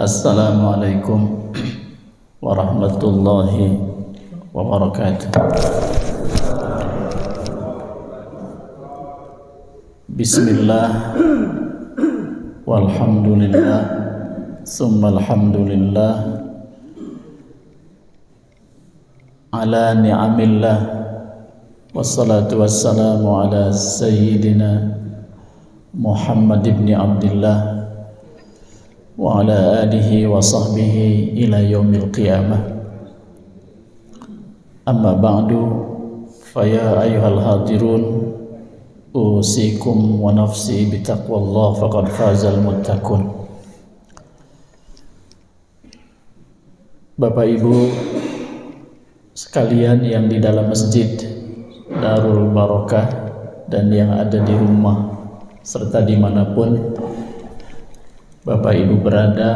Assalamualaikum warahmatullahi wabarakatuh. Bismillah walhamdulillah summa alhamdulillah ala ni'amillah wassalatu wassalamu ala sayyidina Muhammad ibn Abdullah wa ala alihi wa sahbihi ila yaumil qiyamah. Amma ba'du, faya ayyuhal hadirun, usikum wa nafsi bitaqwallah faqad fazal muttaqun. Bapak Ibu sekalian yang di dalam masjid Darul Barokah dan yang ada di rumah serta dimanapun Bapak Ibu berada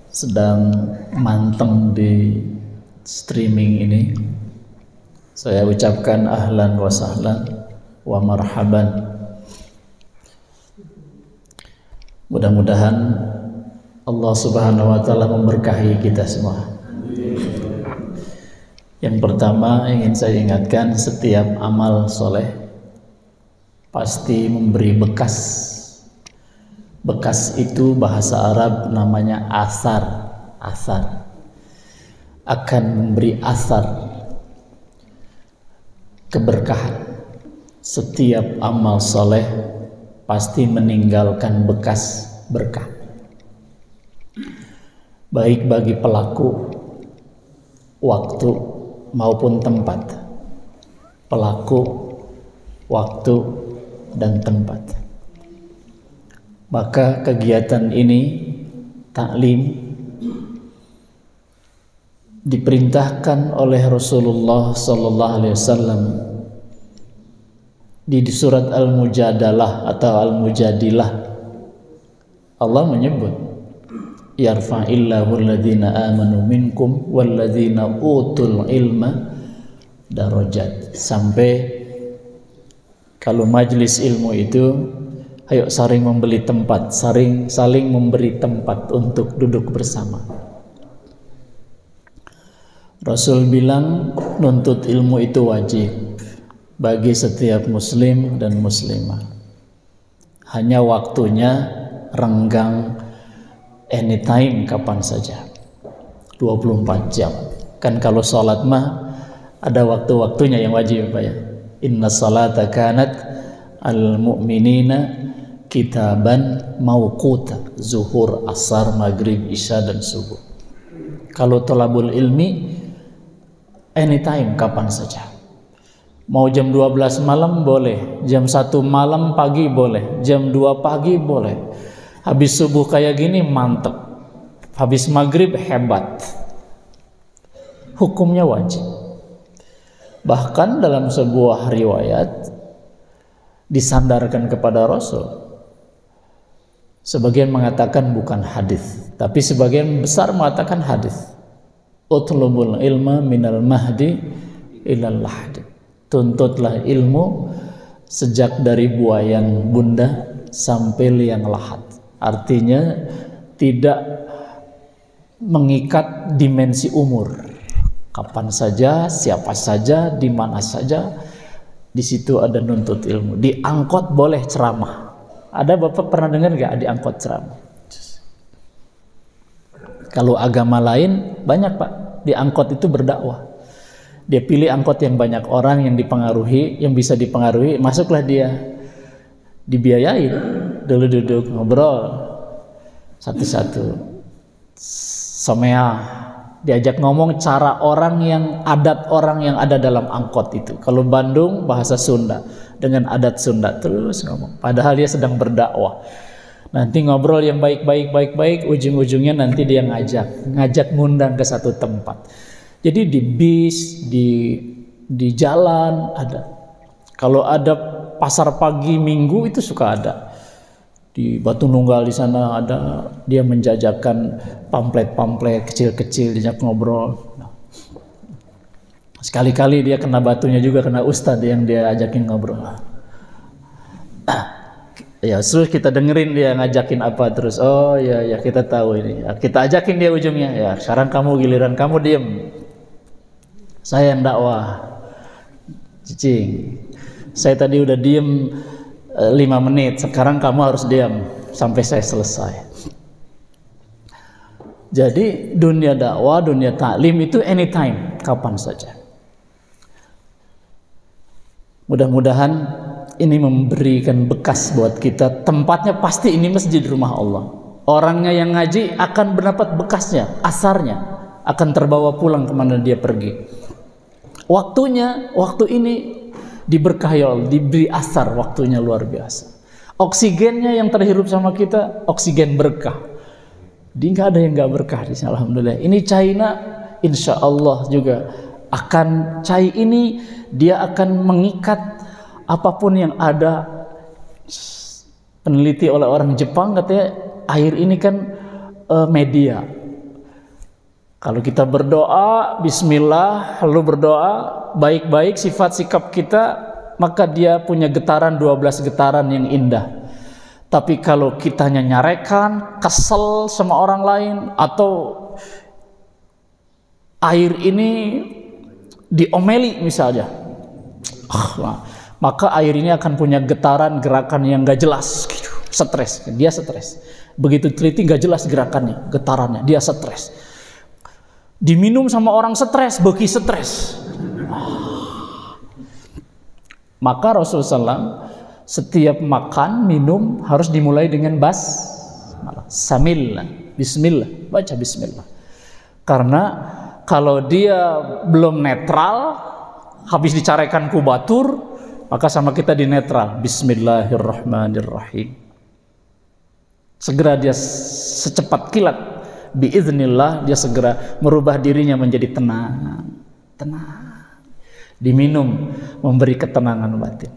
sedang manteng di streaming ini, saya ucapkan ahlan wa sahlan wa marhaban. Mudah-mudahan Allah Subhanahu wa Ta'ala memberkahi kita semua. Yang pertama ingin saya ingatkan, setiap amal soleh pasti memberi bekas. Bekas itu bahasa Arab namanya asar. Asar akan memberi asar keberkahan. Setiap amal soleh pasti meninggalkan bekas berkah, baik bagi pelaku, waktu maupun tempat. Pelaku, waktu, dan tempat. Maka kegiatan ini, taklim, diperintahkan oleh Rasulullah sallallahu alaihi wasallam di surat Al-Mujadalah atau Al-Mujadilah. Allah menyebut yarfa'illahu alladhina amanu minkum walladhina utul ilma darajat, sampai kalau majlis ilmu itu ayo saling membeli tempat, saling memberi tempat untuk duduk bersama. Rasul bilang nuntut ilmu itu wajib bagi setiap muslim dan muslimah. Hanya waktunya renggang anytime, kapan saja, 24 jam. Kan kalau sholat mah ada waktu-waktunya yang wajib, Pak ya. Inna salata kanat al-mu'minina kitaban mauquta, zuhur, asar, maghrib, isya, dan subuh. Kalau thalabul ilmi anytime, kapan saja. Mau jam 12 malam boleh, jam 1 malam pagi boleh, jam 2 pagi boleh. Habis subuh kayak gini mantep, habis maghrib hebat. Hukumnya wajib. Bahkan dalam sebuah riwayat disandarkan kepada Rasul. Sebagian mengatakan bukan hadis, tapi sebagian besar mengatakan hadis. Utlubul ilma minal mahdi ilal lahdi. Tuntutlah ilmu sejak dari buayan bunda sampai liang lahat. Artinya tidak mengikat dimensi umur. Kapan saja, siapa saja, di mana saja, di situ ada nuntut ilmu. Di angkot boleh ceramah. Ada Bapak pernah dengar gak di angkot ceramah? Kalau agama lain banyak, Pak, di angkot itu berdakwah. Dia pilih angkot yang banyak orang yang dipengaruhi, yang bisa dipengaruhi, masuklah dia. Dibiayai, dulu duduk ngobrol satu-satu, somea, diajak ngomong cara orang yang, adat orang yang ada dalam angkot itu. Kalau Bandung bahasa Sunda dengan adat Sunda, terus ngomong, padahal dia sedang berdakwah. Nanti ngobrol yang baik-baik, ujung-ujungnya nanti dia ngajak ngundang ke satu tempat. Jadi di bis, di jalan ada. Kalau ada pasar pagi minggu itu suka ada. Di Batu Nunggal di sana ada, dia menjajakan pamflet-pamflet kecil-kecil, diajak ngobrol. Sekali-kali dia kena batunya juga, kena ustadz yang dia ajakin ngobrol. Ya, terus kita dengerin dia ngajakin apa terus. Oh ya, ya kita tahu ini. Ya, kita ajakin dia ujungnya. Ya, sekarang kamu giliran kamu diem. Saya yang dakwah. Cicing. Saya tadi udah diem 5 menit. Sekarang kamu harus diam sampai saya selesai. Jadi dunia dakwah, dunia taklim itu anytime, kapan saja. Mudah-mudahan ini memberikan bekas buat kita. Tempatnya pasti ini masjid rumah Allah. Orangnya yang ngaji akan mendapat bekasnya, asarnya akan terbawa pulang kemana dia pergi. Waktu ini diberkahi Allah, diberi asar, waktunya luar biasa. Oksigennya yang terhirup sama kita, oksigen berkah. Nggak ada yang nggak berkah di sini, alhamdulillah. Ini China, insya Allah juga akan ini dia akan mengikat apapun yang ada. Peneliti oleh orang Jepang katanya air ini kan media. Kalau kita berdoa bismillah, lalu berdoa baik-baik sifat sikap kita, maka dia punya getaran 12 getaran yang indah. Tapi kalau kitanya nyarekan, kesel sama orang lain, atau air ini diomeli misalnya, maka air ini akan punya getaran gerakan yang gak jelas gitu. Stres, dia stres. Begitu teliti gak jelas gerakannya, getarannya, dia stres. Diminum sama orang stres, beki stres. Maka Rasulullah SAW setiap makan, minum harus dimulai dengan samillah, bismillah, baca bismillah. Karena kalau dia belum netral, habis dicarekan kubatur, maka sama kita di netral, bismillahirrahmanirrahim. Segera dia secepat kilat, biiznillah dia segera merubah dirinya menjadi tenang. Diminum, memberi ketenangan batin.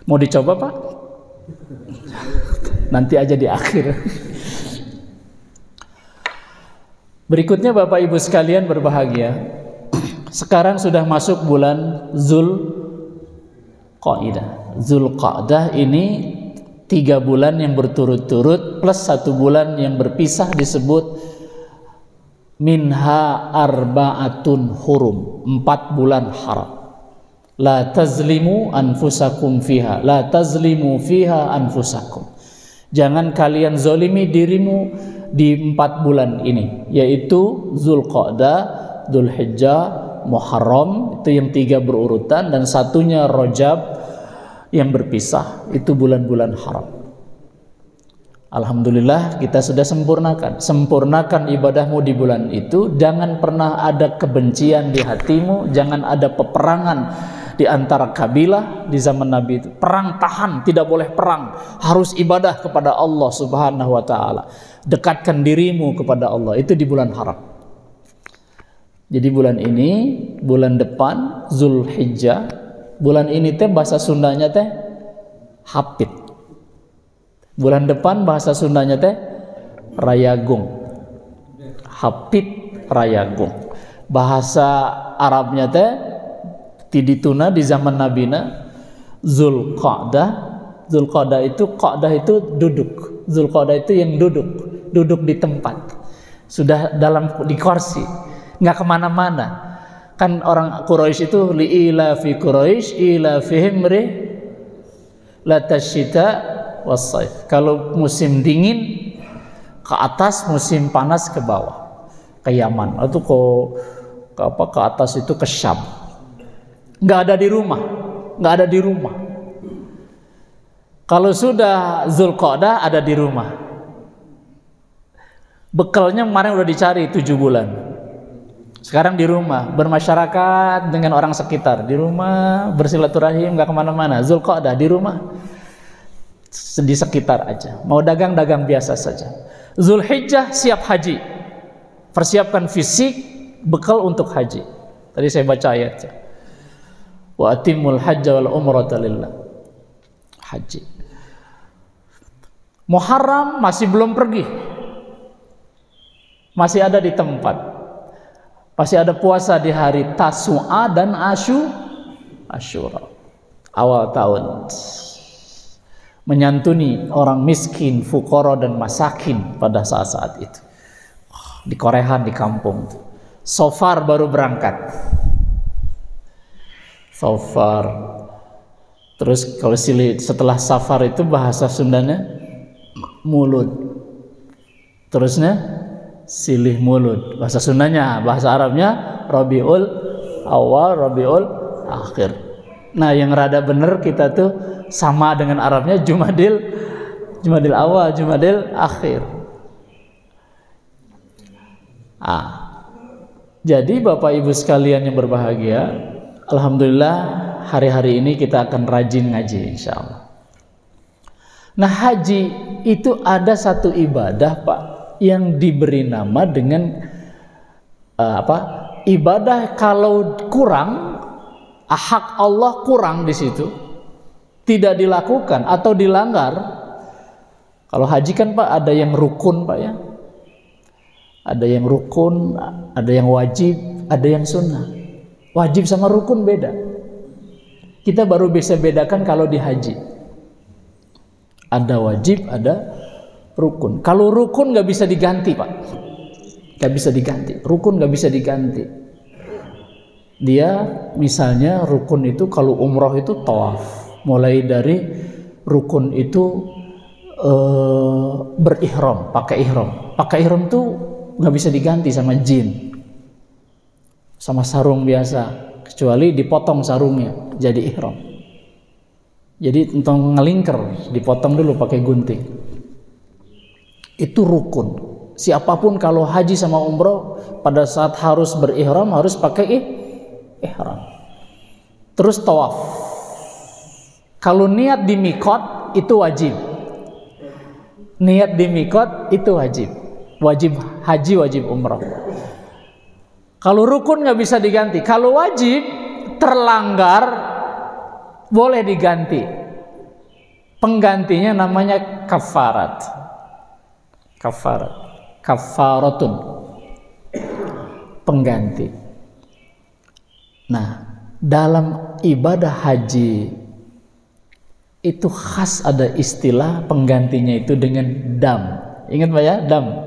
Mau dicoba Pak? Nanti aja di akhir. Berikutnya Bapak Ibu sekalian berbahagia. Sekarang sudah masuk bulan Zulqa'dah. Zulqa'dah ini 3 bulan yang berturut-turut plus 1 bulan yang berpisah disebut minha arba'atun hurum, 4 bulan haram. La tazlimu anfusakum fiha, la tazlimu fiha anfusakum. Jangan kalian zolimi dirimu di 4 bulan ini, yaitu Zulqa'dah, Dzulhijjah, Muharram, itu yang 3 berurutan, dan satunya Rajab yang berpisah, itu bulan-bulan haram. Alhamdulillah kita sudah sempurnakan ibadahmu di bulan itu. Jangan pernah ada kebencian di hatimu, jangan ada peperangan di antara kabilah. Di zaman Nabi itu perang tahan, tidak boleh perang, harus ibadah kepada Allah Subhanahu wa taala. Dekatkan dirimu kepada Allah, itu di bulan haram. Jadi bulan ini, bulan depan Zulhijjah, bulan ini teh bahasa Sundanya teh Hapit. Bulan depan bahasa Sundanya teh Rayagung. Hapit Rayagung. Bahasa Arabnya teh Tidituna di zaman Nabina Zulqa'dah. Zulqa'dah itu duduk. Zulqa'dah itu yang duduk di tempat. Sudah di kursi, nggak kemana-mana. Kan orang Quraisy itu li'ila fi Quraisy ila fihim latashita wassaif. Kalau musim dingin ke atas, musim panas ke bawah, ke Yaman atau ke atas itu ke Syam. Nggak ada di rumah. Kalau sudah Zulqa'dah ada di rumah. Bekalnya kemarin udah dicari 7 bulan. Sekarang di rumah, bermasyarakat dengan orang sekitar, di rumah bersilaturahim, nggak kemana-mana. Zulqa'dah di rumah, di sekitar aja. Mau dagang biasa saja. Zulhijjah siap haji, persiapkan fisik, bekal untuk haji. Tadi saya baca ayatnya. Wa atimul hajja wal umrata lillah. Haji. Muharram masih belum pergi, masih ada di tempat, masih ada puasa di hari Tasu'a dan Asyura awal tahun. menyantuni orang miskin, fukara dan masakin pada saat-saat itu. Di Korehan, di kampung. Sofar baru berangkat. Sofar. Terus kalau setelah safar itu bahasa Sundanya mulut. Terusnya silih mulut. Bahasa Sundanya, bahasa Arabnya Rabiul Awal, Rabiul Akhir. Nah, yang rada bener kita tuh sama dengan Arabnya Jumadil Awal, Jumadil Akhir. Jadi Bapak Ibu sekalian yang berbahagia, alhamdulillah hari-hari ini kita akan rajin ngaji insyaallah. Nah, haji itu ada satu ibadah Pak yang diberi nama dengan ibadah kalau kurang, hak Allah kurang di situ, tidak dilakukan atau dilanggar. Kalau haji kan Pak ada yang rukun Pak ya. Ada yang rukun, ada yang wajib, ada yang sunnah. Wajib sama rukun beda. Kita baru bisa bedakan kalau di haji. Ada wajib, ada rukun. Kalau rukun nggak bisa diganti Pak. Nggak bisa diganti. Rukun nggak bisa diganti. Dia misalnya rukun itu kalau umroh itu tawaf. Mulai dari rukun itu berihram, pakai ihram. Pakai ihram itu nggak bisa diganti sama jin, sama sarung biasa, kecuali dipotong sarungnya jadi ihram. Jadi untuk ngelingker dipotong dulu pakai gunting. Itu rukun. Siapapun kalau haji sama umroh pada saat harus berihram harus pakai ihram. Terus tawaf. Kalau niat di mikot itu wajib. Niat di mikot itu wajib. Wajib haji, wajib umrah. Kalau rukun nggak bisa diganti. Kalau wajib terlanggar boleh diganti. Penggantinya namanya kafarat. Kafaratun. Pengganti. Nah, dalam ibadah haji itu khas ada istilah penggantinya itu dengan dam. Ingat Pak ya, dam.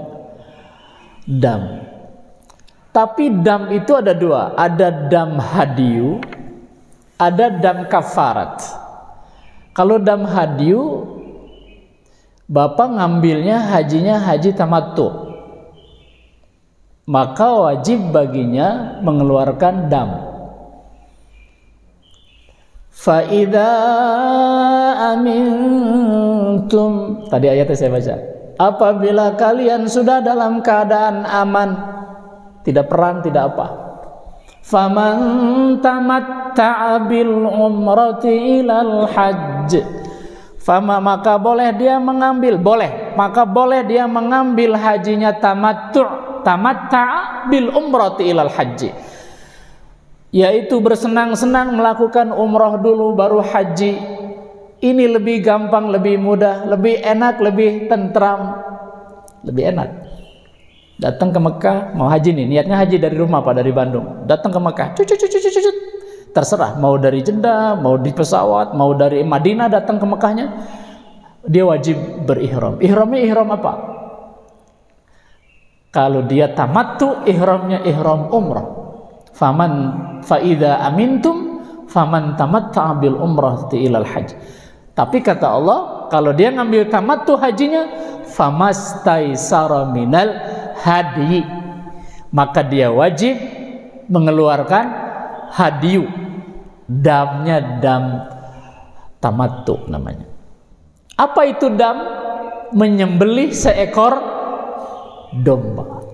Tapi dam itu ada dua, ada dam hadiyu, ada dam kafarat. Kalau dam hadiyu, Bapak ngambilnya hajinya haji tamattu, maka wajib baginya mengeluarkan dam. Fa'idha amintum, tadi ayatnya saya baca, apabila kalian sudah dalam keadaan aman, tidak perang, tidak apa, faman tamatta'a bil umrati ilal hajj, maka boleh dia mengambil hajinya tamatta'a bil umrati ilal hajj, yaitu bersenang-senang melakukan umrah dulu baru haji. Ini lebih gampang, lebih mudah, lebih enak, lebih tentram, lebih enak. Datang ke Mekah, mau haji nih, niatnya haji dari rumah Pak, dari Bandung. Datang ke Mekah, terserah, mau dari Jeddah, mau di pesawat, mau dari Madinah datang ke Mekahnya, dia wajib berihram. Ihramnya ihram apa? Kalau dia tamattu, ihramnya ihram umrah. Fa'idha amintum, faman tamatta'a bil umrati ilal hajj. Tapi kata Allah, kalau dia ngambil tamattu hajinya, famastaisara minal hadi, maka dia wajib mengeluarkan hadiyu. Damnya dam tamattu namanya. Apa itu dam? Menyembelih seekor domba.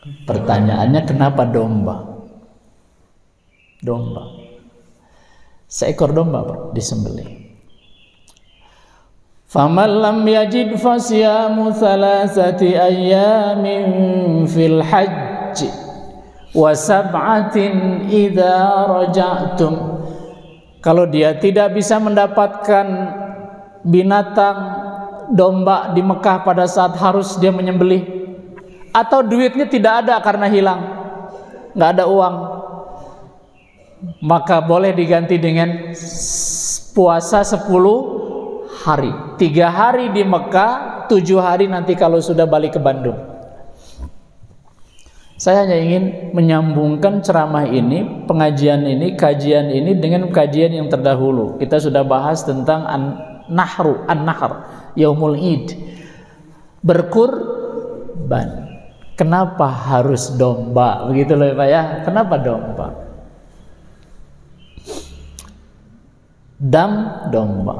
Pertanyaannya, kenapa domba? Domba. Seekor domba Pak, disembelih. Faman lam yajid fasyamu thalathati ayyamin fil hajj wa sab'atin idza raja'tum. Kalau dia tidak bisa mendapatkan binatang domba di Mekah pada saat harus dia menyembelih, atau duitnya tidak ada karena hilang, nggak ada uang, maka boleh diganti dengan puasa 10 hari. 3 hari di Mekah, 7 hari nanti kalau sudah balik ke Bandung. Saya hanya ingin menyambungkan ceramah ini, pengajian ini, kajian ini dengan kajian yang terdahulu. Kita sudah bahas tentang an-nahr, yaumul id, berkurban. Kenapa harus domba? Begitu loh Pak ya. Kenapa domba? Domba.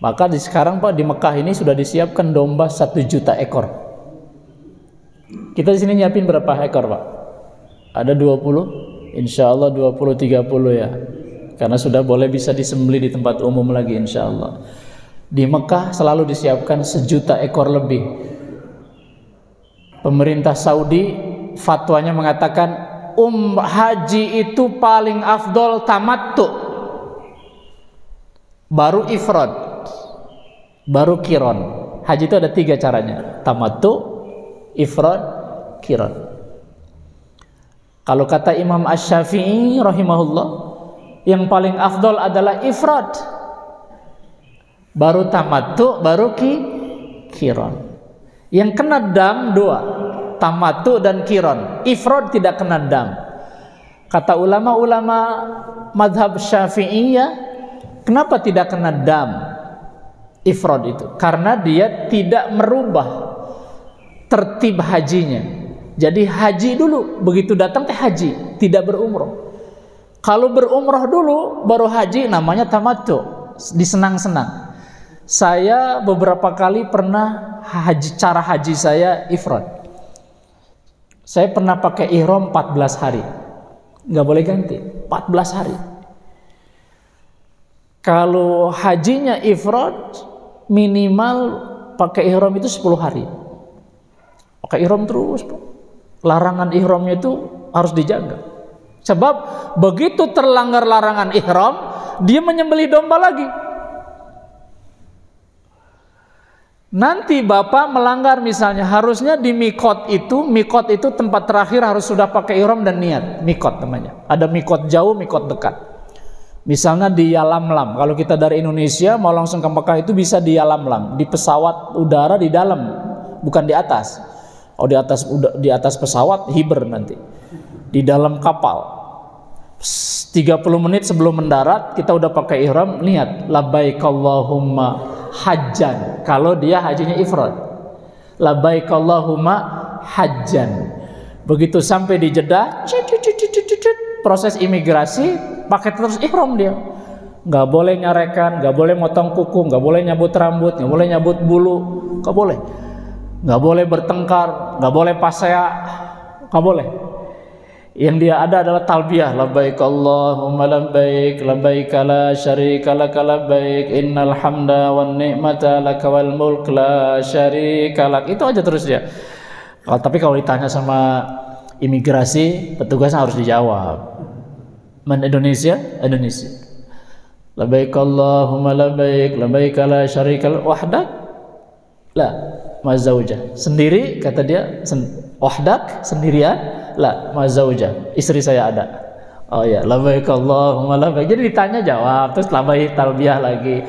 Maka sekarang Pak di Mekah ini sudah disiapkan domba 1 juta ekor. Kita di sini nyiapin berapa ekor Pak? Ada 20? Insya Allah 20-30 ya. Karena sudah boleh bisa disembelih di tempat umum lagi insya Allah. Di Mekah selalu disiapkan 1 juta ekor lebih. Pemerintah Saudi fatwanya mengatakan haji itu paling afdol tamattu, baru ifrad, baru kiron. Haji itu ada 3 caranya: tamattu, ifrad, kiron. Kalau kata Imam Asy-Syafi'i rahimahullah, yang paling afdol adalah ifrad, baru tamattu, baru kiron. Yang kena dam 2, tamattu dan kiron. Ifrad tidak kena dam. Kata ulama-ulama madhab Syafi'iyah, kenapa tidak kena dam ifrad itu? Karena dia tidak merubah tertib hajinya. Jadi haji dulu, begitu datang teh haji, tidak berumroh. Kalau berumroh dulu baru haji, namanya tamattu, disenang-senang. Saya beberapa kali pernah cara haji saya ifrad. Saya pernah pakai ihram 14 hari, nggak boleh ganti, 14 hari. Kalau hajinya ifrad, minimal pakai ihram itu 10 hari. Pakai ihram terus, larangan ihramnya itu harus dijaga. Sebab begitu terlanggar larangan ihram, dia menyembelih domba lagi. Nanti Bapak melanggar, misalnya harusnya di mikot itu tempat terakhir harus sudah pakai ihram dan niat. Mikot namanya. Ada mikot jauh, mikot dekat. Misalnya di Yalamlam. Kalau kita dari Indonesia mau langsung ke Mekah itu bisa di Yalamlam, di pesawat udara di dalam, bukan di atas. Oh, di atas pesawat hiber nanti. Di dalam kapal. 30 menit sebelum mendarat kita udah pakai ihram, niat labbaik Allahumma hajjan. Kalau dia hajinya ifrad, labbaik Allahumma hajjan. Begitu sampai di Jeddah, proses imigrasi, pakai terus ihram dia. Nggak boleh nyarekan, nggak boleh motong kuku, nggak boleh nyabut rambut, nggak boleh nyabut bulu, nggak boleh. Nggak boleh bertengkar, nggak boleh pasea, nggak boleh. Yang dia ada adalah talbiyah, labbaik Allahumma labbaik, labbaik la syarika lak labbaik, innal hamda wan ni'mata lak wal mulk la syarika lak. Itu aja terus dia. Tapi kalau ditanya sama imigrasi, petugas harus dijawab. Man Indonesia, Indonesia. Labbaik Allahumma labbaik, labbaik la syarika lak wahdak la mazauja. Sendiri kata dia, wahdak sendirian. La mazauja, istri saya ada. Oh ya, labbaik Allahumma labbaik. Jadi ditanya jawab, terus labbaik talbiyah lagi.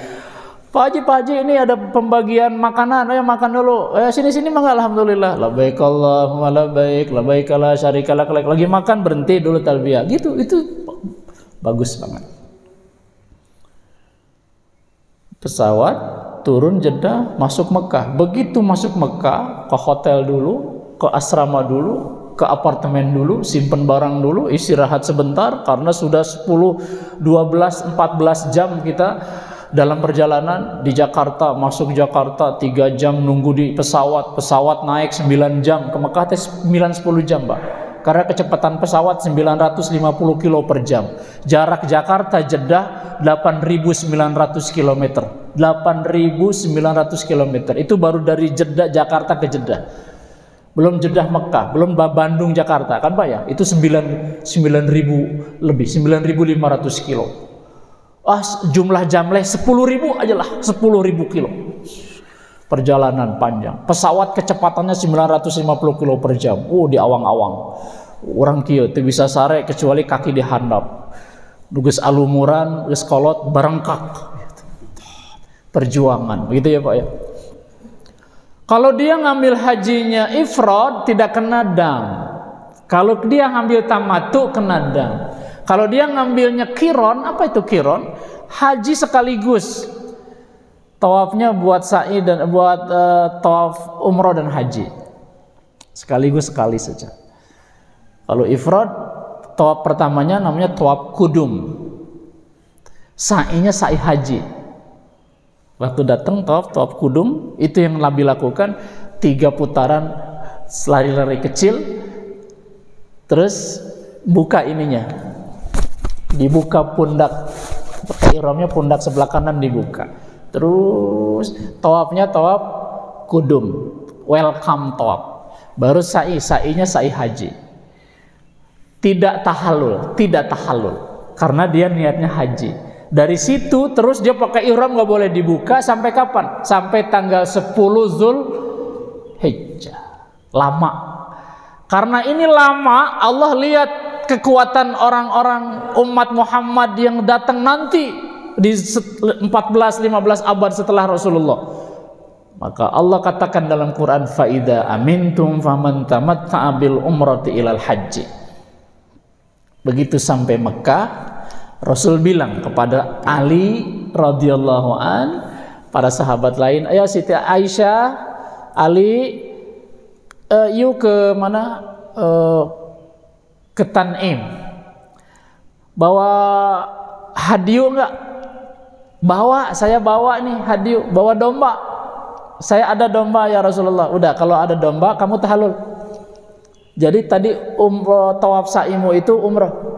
Pak Haji ini ada pembagian makanan, ayo makan dulu. Sini mangga, alhamdulillah. Labbaik Allahumma labbaik, labbaik la syarika lak. Lagi makan berhenti dulu talbiyah. Gitu, itu bagus banget. Pesawat turun Jeddah, masuk Mekah. Begitu masuk Mekah, ke hotel dulu, ke asrama dulu, ke apartemen dulu, simpen barang dulu, istirahat sebentar karena sudah 10, 12, 14 jam kita dalam perjalanan di Jakarta. Masuk Jakarta 3 jam nunggu di pesawat naik 9 jam, ke Mekah 9-10 jam Pak, karena kecepatan pesawat 950 km per jam. Jarak Jakarta Jeddah 8.900 km. 8.900 km itu baru dari Jeddah Jakarta ke Jeddah. Belum Jeddah Mekah, belum Bandung Jakarta kan Pak ya, itu 9.000 lebih, 9.500 kilo. Jumlah jamleh 10.000 aja lah, 10.000 kilo. Perjalanan panjang, pesawat kecepatannya 950 kilo per jam. Di awang-awang. Orang kieu teu bisa sare kecuali kaki dihandap. Duges alumuran, geus kolot barengkak. perjuangan, begitu ya Pak ya. Kalau dia ngambil hajinya ifrad tidak kena dam. Kalau dia ngambil tamattu kena dam. Kalau dia ngambilnya qiron, apa itu qiron? Haji sekaligus. Tawafnya buat sa'i dan buat tawaf umroh dan haji. Sekaligus sekali saja. Kalau ifrad, tawaf pertamanya namanya tawaf kudum. Sa'inya sa'i haji. Waktu datang tawaf kudum, itu yang Nabi lakukan 3 putaran lari-lari kecil, terus buka ininya, dibuka pundak, ihramnya pundak sebelah kanan dibuka, terus tawafnya tawaf kudum, welcome tawaf, baru sa'inya sa'i haji. Tidak tahallul karena dia niatnya haji. Dari situ terus dia pakai ihram, nggak boleh dibuka sampai kapan? Sampai tanggal 10 Zulhijjah. Lama. Karena ini lama, Allah lihat kekuatan orang-orang umat Muhammad yang datang nanti di 14-15 abad setelah Rasulullah. Maka Allah katakan dalam Quran, faida amintum faman tamatta'a bil umrati ilal haji. Begitu sampai Mekah, Rasul bilang kepada Ali radhiyallahu an, para sahabat lain, ayo Siti Aisyah, Ali, yuk ke mana? Ke Tanim. Bawa hadiu enggak? Bawa, saya bawa nih hadiu, bawa domba. Saya ada domba ya Rasulullah. Udah, kalau ada domba kamu tahallul. Jadi tadi umroh tawaf sa'imu itu umroh.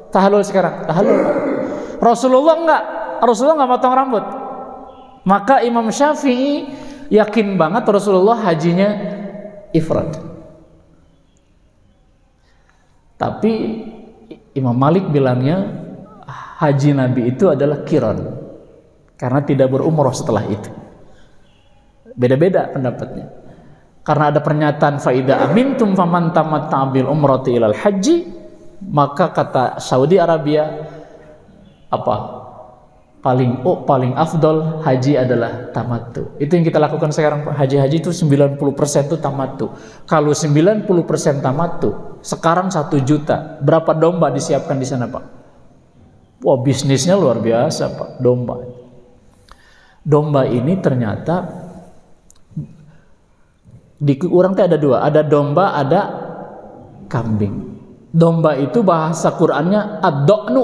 Tahallul sekarang, tahallul. Rasulullah enggak potong rambut. Maka Imam Syafi'i yakin banget Rasulullah hajinya ifrad. Tapi Imam Malik bilangnya haji Nabi itu adalah qiran, karena tidak berumrah setelah itu. Beda-beda pendapatnya. Karena ada pernyataan faida amintum faman tamatta'a bil umrati ilal haji, maka kata Saudi Arabia paling afdol haji adalah tamattu. Itu yang kita lakukan sekarang Pak. Haji itu 90% itu tamattu. Kalau 90% tamattu, sekarang 1 juta. Berapa domba disiapkan di sana Pak? Wah, bisnisnya luar biasa Pak, domba. Domba ini ternyata di orang teh ada 2, ada domba, ada kambing. Domba itu bahasa Qur'annya ad-do'nu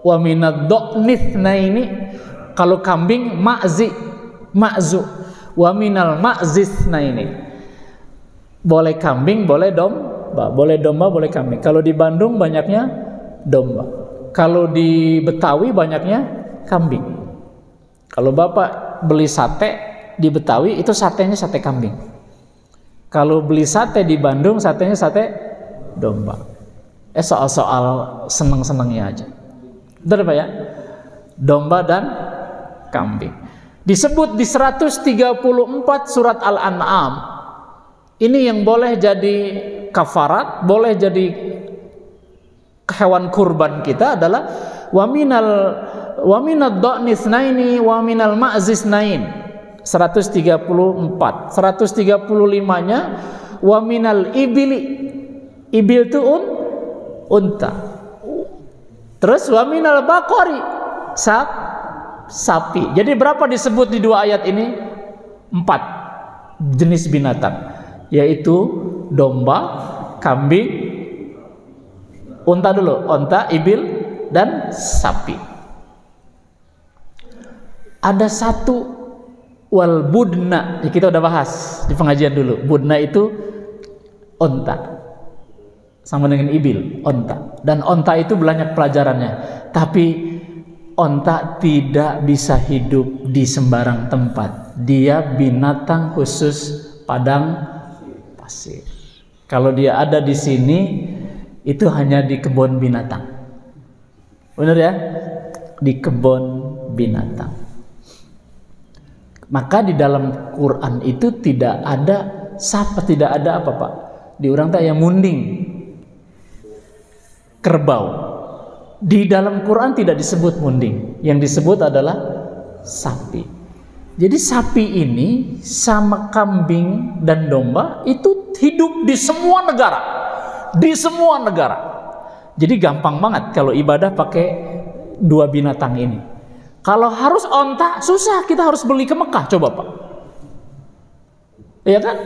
wa minad do'nithna ini. Kalau kambing ma'zu wa minal ma'zithna ini. Boleh kambing, boleh domba, boleh kambing. Kalau di Bandung banyaknya domba. Kalau di Betawi banyaknya kambing. Kalau Bapak beli sate di Betawi itu satenya sate kambing. Kalau beli sate di Bandung satenya sate domba. Soal seneng-senengnya aja. Betul Pak ya? Domba dan kambing. Disebut di 134 surat Al-An'am. Ini yang boleh jadi kafarat, boleh jadi hewan kurban kita adalah wa minad do'ni tsnaini wa minal ma'zis tsnain. 134. 135-nya wa minal ibili. Ibil itu unta. Terus wa minal baqari, sapi. Jadi berapa disebut di 2 ayat ini? 4 jenis binatang, yaitu domba, kambing, unta dulu, unta, ibil, dan sapi. Ada satu wal budna, kita udah bahas di pengajian dulu. Budna itu unta, sama dengan ibil, unta. Dan unta itu banyak pelajarannya. Tapi unta tidak bisa hidup di sembarang tempat. Dia binatang khusus padang pasir. Kalau dia ada di sini, itu hanya di kebun binatang. Benar ya? Di kebun binatang. Maka di dalam Quran itu tidak ada apa Pak? Di orang teh yang munding, kerbau. Di dalam Quran tidak disebut munding. Yang disebut adalah sapi. Jadi sapi ini sama kambing dan domba itu hidup di semua negara. Di semua negara. Jadi gampang banget kalau ibadah pakai dua binatang ini. Kalau harus onta, susah, kita harus beli ke Mekah, coba Pak. Iya kan?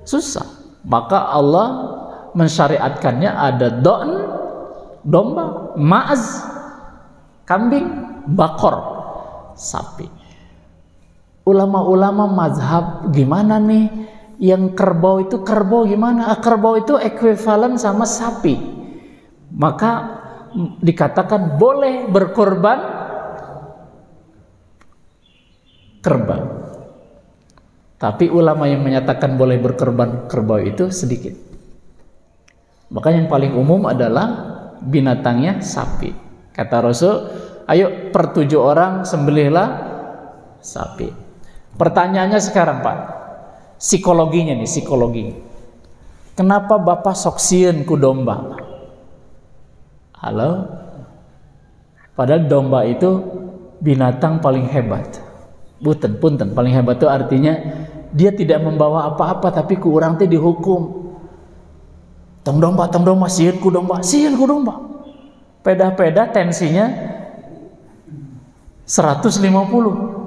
Susah. Maka Allah mensyariatkannya ada do'n, domba, ma'az, kambing, bakor, sapi. Ulama-ulama mazhab gimana nih? Yang kerbau itu kerbau gimana? Kerbau itu ekuivalen sama sapi. Maka dikatakan boleh berkorban kerbau. Tapi ulama yang menyatakan boleh berkorban kerbau itu sedikit. Maka yang paling umum adalah binatangnya sapi. Kata Rasul, ayo per 7 orang sembelihlah sapi. Pertanyaannya sekarang Pak, psikologinya nih, psikologi. Kenapa Bapak soksien ku domba? Halo? Padahal domba itu binatang paling hebat. Punten, paling hebat itu artinya dia tidak membawa apa-apa, tapi ku urang teh dihukum. Tong domba, sieun ku domba. Peda-peda tensinya 150.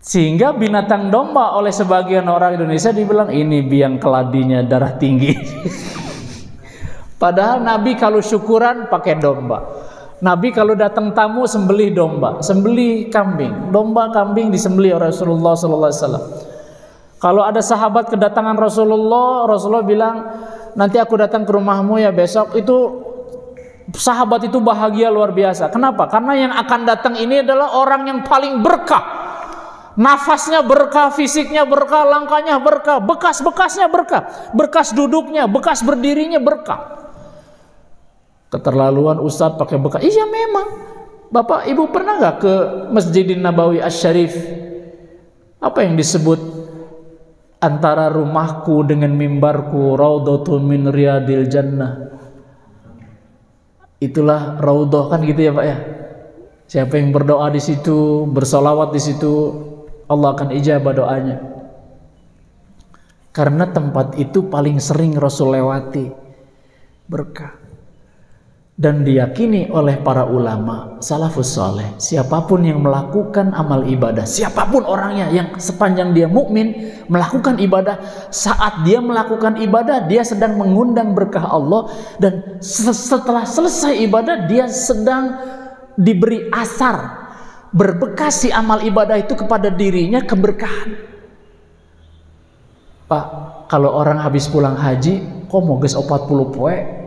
Sehingga binatang domba oleh sebagian orang Indonesia dibilang ini biang keladinya darah tinggi. Padahal Nabi kalau syukuran pakai domba. Nabi kalau datang tamu sembelih domba, sembelih kambing. Domba, kambing disembelih oleh Rasulullah SAW. Kalau ada sahabat kedatangan Rasulullah bilang, nanti aku datang ke rumahmu ya besok. Itu sahabat itu bahagia luar biasa. Kenapa? Karena yang akan datang ini adalah orang yang paling berkah. Nafasnya berkah, fisiknya berkah, langkahnya berkah, bekas-bekasnya berkah, bekas duduknya, bekas berdirinya berkah. Keterlaluan Ustadz pakai bekas. Iya memang. Bapak Ibu pernah nggak ke Masjidin Nabawi Asy-Syarif? Apa yang disebut antara rumahku dengan mimbarku, raudhatun min riyadil jannah. Itulah raudhah kan gitu ya Pak ya. Siapa yang berdoa di situ, bersolawat di situ, Allah akan ijabah doanya. Karena tempat itu paling sering Rasul lewati, berkah. Dan diyakini oleh para ulama salafus saleh, siapapun yang melakukan amal ibadah, siapapun orangnya yang sepanjang dia mukmin melakukan ibadah, saat dia melakukan ibadah dia sedang mengundang berkah Allah, dan setelah selesai ibadah dia sedang diberi asar, berbekas si amal ibadah itu kepada dirinya keberkahan. Pak, kalau orang habis pulang haji kok mau geus 40 poe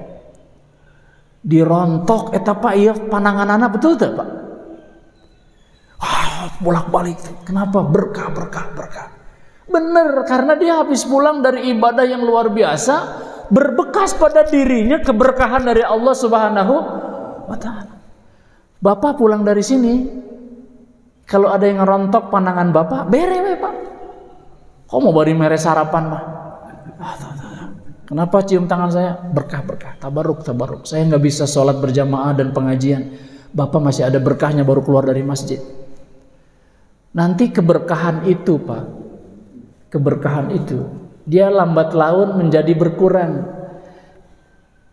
dirontok eta Pak ieu pananganana, betul tak Pak? Bolak-balik. Kenapa? Berkah. Bener, karena dia habis pulang dari ibadah yang luar biasa, berbekas pada dirinya keberkahan dari Allah Subhanahu wa ta'ala. Bapak pulang dari sini, kalau ada yang ngerontok pandangan Bapak, bere we Pak. Kok mau bari mere sarapan Pak? Kenapa cium tangan saya? Berkah, tabaruk. Saya nggak bisa sholat berjamaah dan pengajian. Bapak masih ada berkahnya baru keluar dari masjid. Nanti keberkahan itu Pak, keberkahan itu dia lambat laun menjadi berkurang.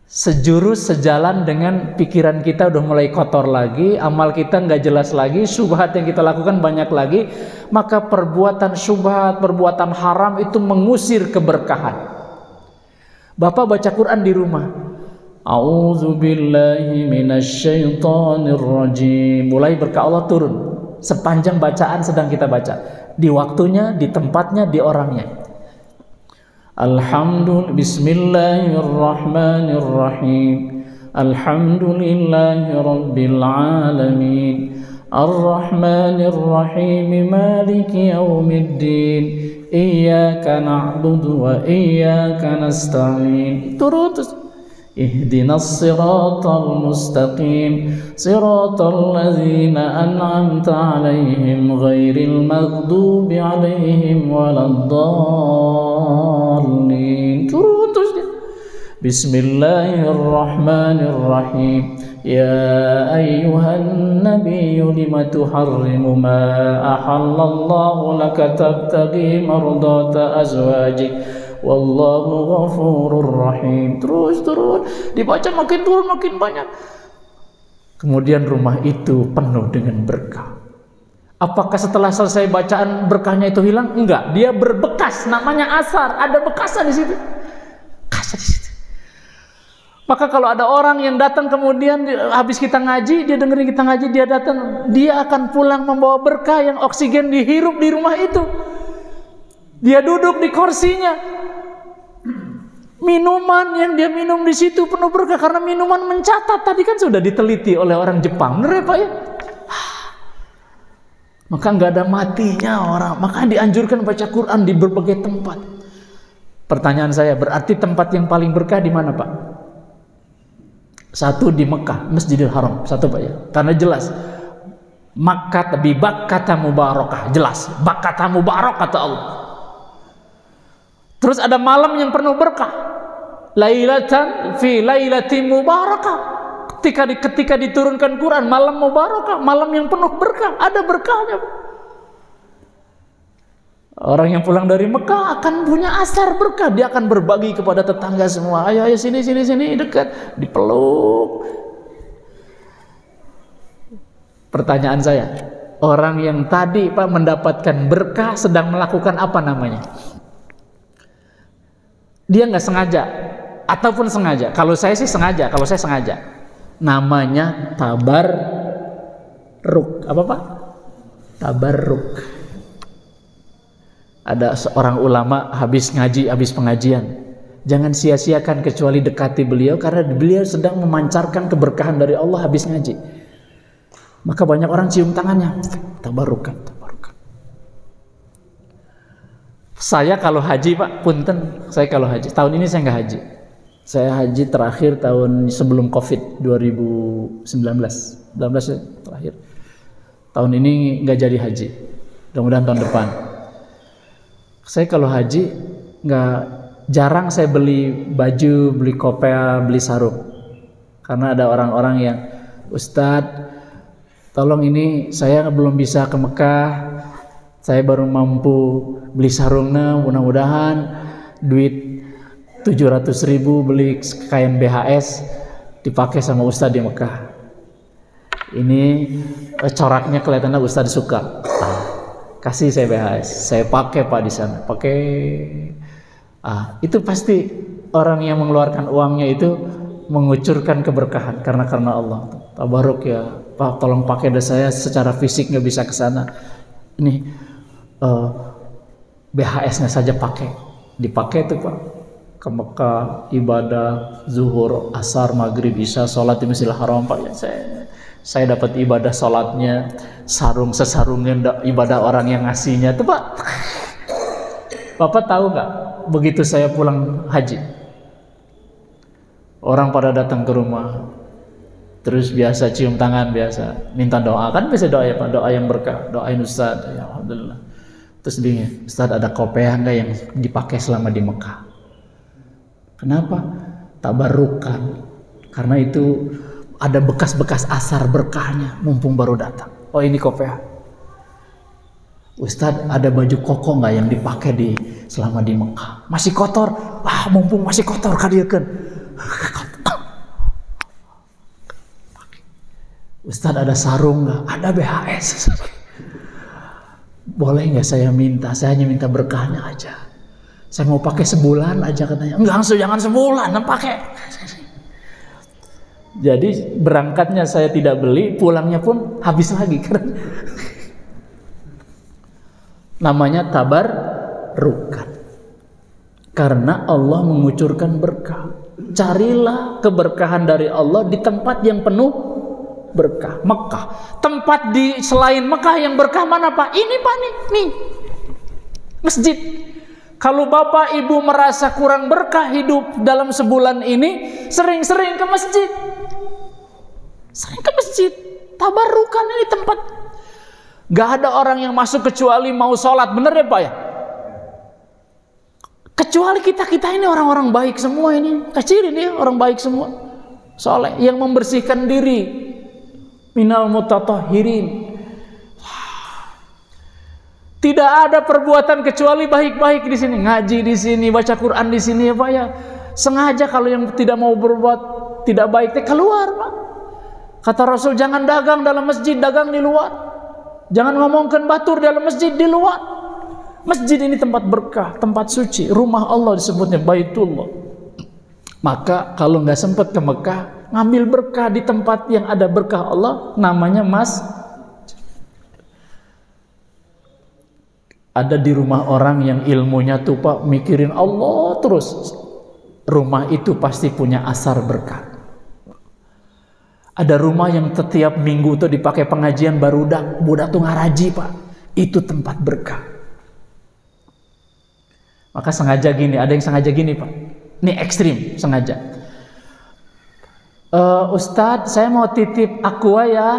Sejurus sejalan dengan pikiran kita udah mulai kotor lagi, amal kita nggak jelas lagi, syubhat yang kita lakukan banyak lagi, maka perbuatan syubhat, perbuatan haram itu mengusir keberkahan. Bapak baca Quran di rumah, A'udzubillahi minasyaitonirrajim, mulai berkah Allah turun sepanjang bacaan sedang kita baca, di waktunya, di tempatnya, di orangnya. Alhamdulillah, bismillahirrahmanirrahim, alhamdulillahi rabbil alamin, arrahmanirrahim, maliki yaumiddin, iyyaka na'budu wa iyyaka nasta'in. Turun terus. Ihdinas siratal mustaqim, siratal ladzina an'amta 'alaihim ghairil maghdubi 'alaihim waladdallin. Turun terus dia. Bismillahirrahmanirrahim. Ya ayyuhan nabiyyu lima tuharrimu ma ahallallahu laka tabtaghi mardata azwajik wallahu ghafurur rahim. Terus dibaca, makin turun makin banyak. Kemudian rumah itu penuh dengan berkah. Apakah setelah selesai bacaan berkahnya itu hilang? Enggak, dia berbekas, namanya asar, ada bekasnya di situ. Bekasnya di situ. Maka kalau ada orang yang datang kemudian habis kita ngaji, dia dengerin kita ngaji, dia datang, dia akan pulang membawa berkah yang oksigen dihirup di rumah itu. Dia duduk di kursinya. Minuman yang dia minum di situ penuh berkah karena minuman mencatat. Tadi kan sudah diteliti oleh orang Jepang. Benar ya Pak ya? Maka nggak ada matinya orang. Maka dianjurkan baca Quran di berbagai tempat. Pertanyaan saya, berarti tempat yang paling berkah di mana Pak? Satu di Mekah, Masjidil Haram. Satu Pak ya. Karena jelas Makkah bi bakkata mubarakah, jelas bakkata mubarak kata Allah. Terus ada malam yang penuh berkah. Lailatan fi lailatin mubarakah. Ketika diturunkan Quran, malam mubarakah, malam yang penuh berkah, ada berkahnya. Orang yang pulang dari Mekah akan punya asar berkah, dia akan berbagi kepada tetangga semua. Ayo sini dekat, dipeluk. Pertanyaan saya, orang yang tadi Pak mendapatkan berkah sedang melakukan apa namanya? Dia nggak sengaja ataupun sengaja. Kalau saya sih sengaja, namanya tabarruk. Apa Pak? Tabarruk. Ada seorang ulama habis ngaji, habis pengajian, jangan sia-siakan kecuali dekati beliau karena beliau sedang memancarkan keberkahan dari Allah habis ngaji. Maka banyak orang cium tangannya, tabarukan. Saya kalau haji Pak, punten, saya kalau haji, tahun ini saya nggak haji. Saya haji terakhir tahun sebelum Covid 2019 terakhir. Tahun ini nggak jadi haji. Mudah-mudahan tahun depan. Saya kalau haji jarang saya beli baju, beli kopea, beli sarung. Karena ada orang-orang yang, Ustadz, tolong ini saya belum bisa ke Mekah. Saya baru mampu beli sarungnya, mudah-mudahan duit 700.000 beli kain BHS dipakai sama Ustadz di Mekah. Ini coraknya kelihatannya Ustadz suka. Kasih saya BHS, saya pakai Pak di sana. Pakai. Itu pasti orang yang mengeluarkan uangnya itu mengucurkan keberkahan karena Allah. Tabaruk ya, Pak, tolong pakai deh, saya secara fisik nggak bisa ke sana. Ini BHS-nya saja dipakai tuh Pak. Ke Mekah, ibadah zuhur, asar, maghrib, isya, sholat di Masjidil Haram Pak. Ya, saya dapat ibadah sholatnya, sesarungnya ibadah orang yang ngasihnya itu Pak. Bapak tahu nggak, begitu saya pulang haji, orang pada datang ke rumah, terus biasa cium tangan, biasa minta doa, kan biasa doa ya Pak, doa yang berkah, doain Ustadz, ya alhamdulillah. Terus dia, Ustadz ada kopea nggak yang dipakai selama di Mekah? Kenapa? Tabarukan, karena itu ada bekas-bekas asar berkahnya, mumpung baru datang. Oh ini kopea. Ustadz ada baju koko nggak yang dipakai selama di Mekah? Masih kotor. Mumpung masih kotor kadieukeun. Ustadz ada sarung nggak? Ada BHS. Boleh nggak saya minta? Saya hanya minta berkahnya aja. Saya mau pakai sebulan aja katanya. Enggak, jangan sebulan, pakai. Jadi berangkatnya saya tidak beli, pulangnya pun habis lagi. Namanya tabarrukan. Karena Allah mengucurkan berkah. Carilah keberkahan dari Allah di tempat yang penuh berkah. Mekah. Tempat di selain Mekah yang berkah mana Pak? Ini Pak nih. Masjid. Kalau Bapak Ibu merasa kurang berkah hidup dalam sebulan ini, sering-sering ke masjid. Tabarukan ini tempat. Gak ada orang yang masuk kecuali mau sholat, bener ya Pak ya? Kecuali kita ini orang-orang baik semua ini. Kecil ini orang baik semua. Soleh yang membersihkan diri. Minal mutatahhirin. Tidak ada perbuatan kecuali baik-baik di sini. Ngaji di sini, baca Quran di sini ya Pak ya. Sengaja kalau yang tidak mau berbuat tidak baik keluar Pak. Kata Rasul, jangan dagang dalam masjid, dagang di luar. Jangan ngomongkan batur dalam masjid, di luar. Masjid ini tempat berkah, tempat suci, rumah Allah disebutnya Baitullah. Maka kalau nggak sempat ke Mekah, ngambil berkah di tempat yang ada berkah Allah, namanya Ada di rumah orang yang ilmunya tuh Pak, mikirin Allah terus. Rumah itu pasti punya asar berkah. Ada rumah yang setiap minggu tuh dipakai pengajian barudak, budak tuh ngaraji Pak. Itu tempat berkah. Maka sengaja gini, ada yang sengaja gini Pak. Ini ekstrim, sengaja. Ustadz, saya mau titip aqua ya.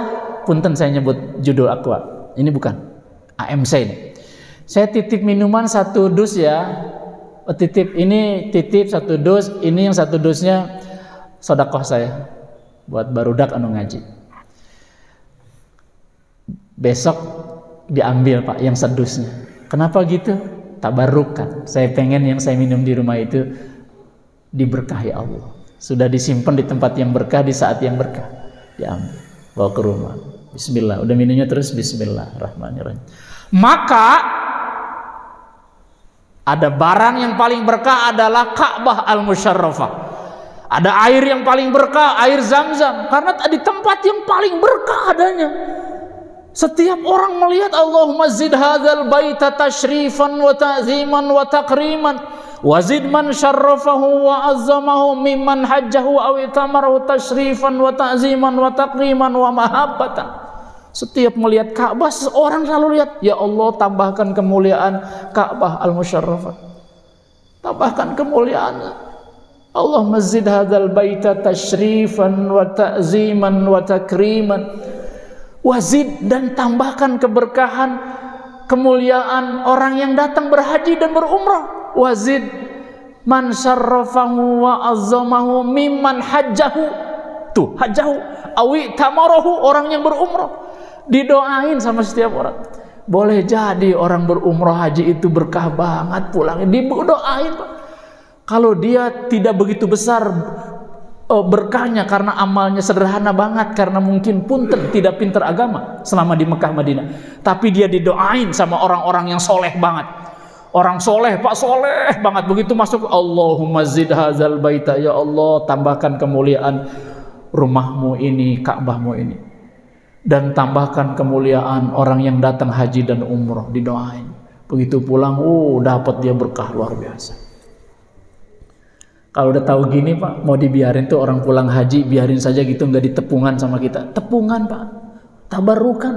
Punten saya nyebut judul aqua. Ini bukan AMC ini. Saya titip minuman 1 dus ya. Titip 1 dus, ini yang 1 dusnya sedekah saya buat barudak anu ngaji. Besok diambil Pak yang sedusnya. Kenapa gitu? Tabarukan. Saya pengen yang saya minum di rumah itu diberkahi Allah. Sudah disimpan di tempat yang berkah, di saat yang berkah. Diambil, bawa ke rumah. Bismillah. Udah minumnya terus Bismillahirrahmanirrahim. Maka ada barang yang paling berkah adalah Ka'bah al-Musyarrafah. Ada air yang paling berkah, air Zam-Zam, karena di tempat yang paling berkah adanya. Setiap orang melihat Allahumma zid hadzal baita tasyrifan wa ta'ziman wa takriman wa zid man syarrafahu wa azzamahu mimman hajjahu aw itamarahu tasyrifan wa ta'ziman wa takriman wa mahabbatan. Setiap melihat Ka'bah, seorang selalu lihat, ya Allah tambahkan kemuliaan Ka'bah al-Musyarrafah. Tambahkan kemuliaan. Allahumma zid hadzal baita tasyrifan wa ta'ziman wa takriman. Wazid, dan tambahkan keberkahan, kemuliaan orang yang datang berhaji dan berumrah. Wazid man syarrafahu wa azzamahu mimman hajjahu. Tuh, hajjahu awi tamarahu, orang yang berumrah. Didoain sama setiap orang. Boleh jadi orang berumrah haji itu berkah banget pulangnya, didoain Pak. Kalau dia tidak begitu besar berkahnya karena amalnya sederhana banget, karena mungkin punten tidak pinter agama selama di Mekah Madinah, tapi dia didoain sama orang-orang yang soleh banget. Orang soleh Pak, soleh banget, begitu masuk Allahumma zid hadzal baita, ya Allah tambahkan kemuliaan rumahmu ini, Ka'bahmu ini, dan tambahkan kemuliaan orang yang datang haji dan umroh, didoain. Begitu pulang, dapat dia berkah luar biasa. Kalau udah tahu gini Pak, mau dibiarin tuh orang pulang haji, biarin saja gitu, nggak ditepungan sama kita. Tepungan Pak, tabarukan.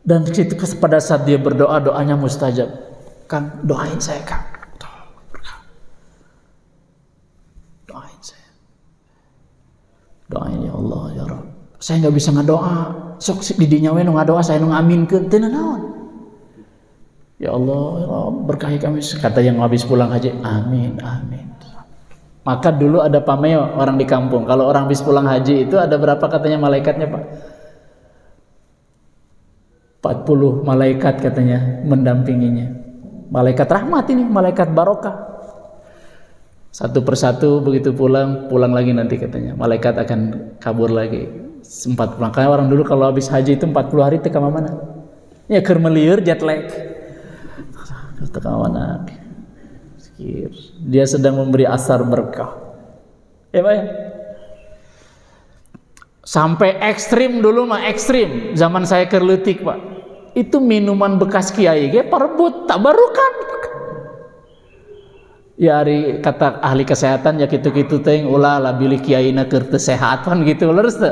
Dan pada saat dia berdoa, doanya mustajab. Kang, doain saya Kang. Doain saya. Doain ya Allah ya Rabb. Saya nggak bisa ngadoa. Sok didinya we nu ngadoa, saya nu ngaminkeun teu naon. Ya Allah, berkahi kami. Kata yang habis pulang haji, amin, amin. Maka dulu ada pameo orang di kampung. Kalau orang habis pulang haji itu ada berapa katanya malaikatnya Pak? 40 malaikat katanya mendampinginya. Malaikat rahmat ini, malaikat barokah. Satu persatu begitu pulang lagi nanti katanya. Malaikat akan kabur lagi. Sempat pulang. Karena orang dulu kalau habis haji itu 40 hari teka mana? Ya keur melieur jet lag. Teka mana? Dia sedang memberi asar berkah. Ya Pak ya? Sampai ekstrim dulu mah, ekstrim. Zaman saya kerletik Pak. Itu minuman bekas kiai ge parebut tabarukan. Ya hari kata ahli kesehatan ya kitu-kitu teh ulah lah bilih kiaina keur teu sehat pan gitu leres teu.